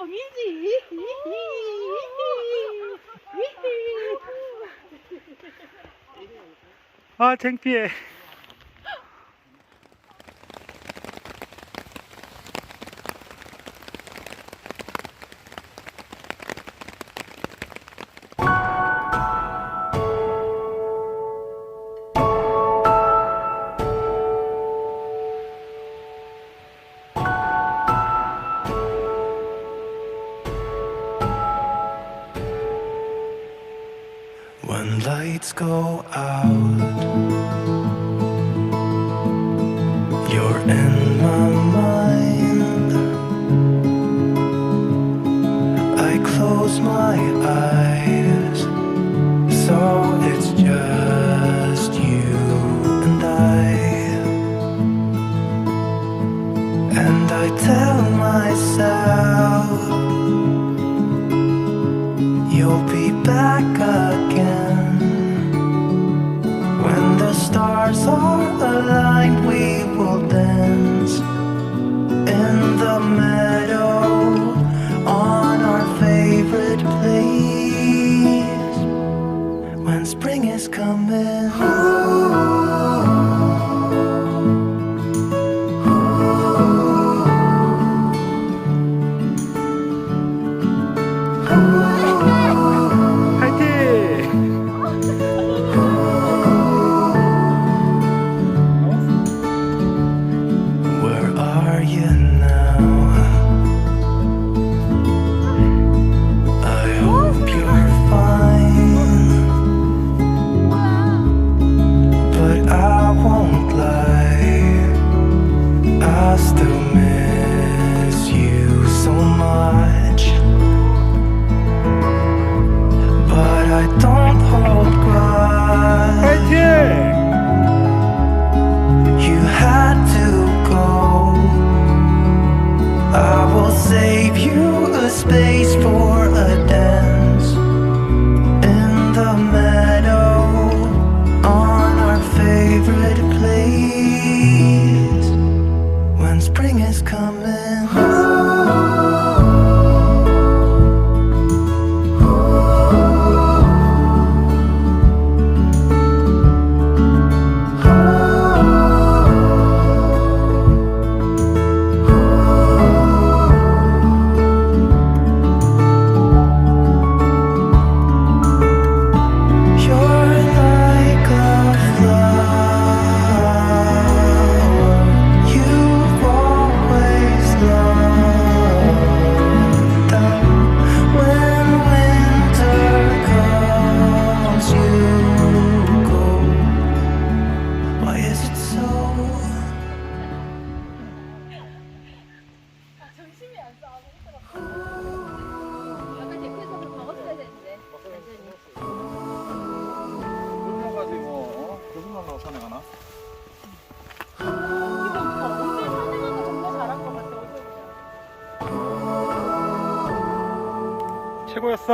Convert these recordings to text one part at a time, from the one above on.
껌이지. 아, 창피해. When lights go out, you're in my mind. I close my eyes, so it's just you and I tell myself you'll be back again. When the stars are aligned, we will dance in the meadow on our favorite place. When spring is coming, save you a space for a dance in the meadow on our favorite place. When spring is coming, 정신이 안 싸. 약간 댓글에서 방어줘야 되는데. 굶어가지고 거짓말로 산에 가나? 이거 오늘 산행한 거 정말 잘한 것 같아. 최고였어?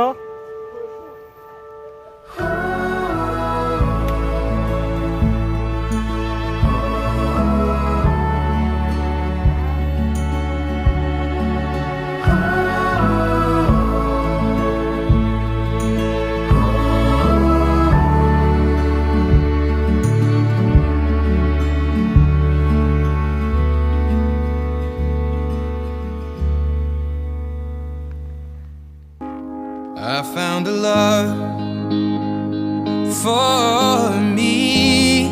I found a love for me.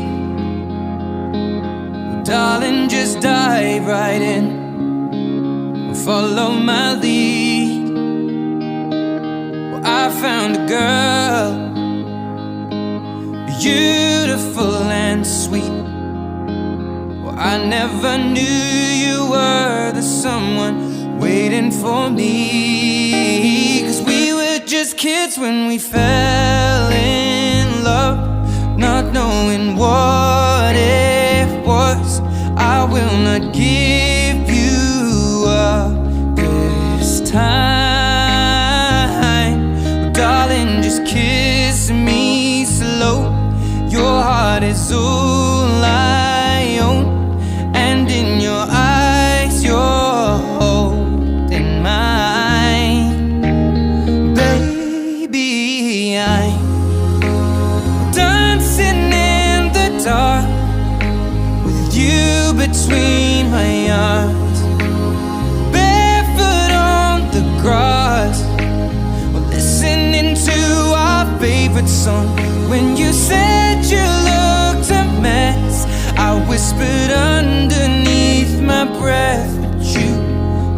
Well, darling, just dive right in and follow my lead. Well, I found a girl, beautiful and sweet. Well, I never knew you were the someone waiting for me. 'Cause we were just kids when we fell in love, not knowing what it was. I will not give you up this time. Oh, darling, just kiss me slow. Your heart is all I own, and in your eyes you're holding mine. between my arms, barefoot on the grass, we're listening to our favorite song. When you said you looked a mess, I whispered underneath my breath, but you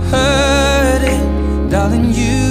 heard it, darling, you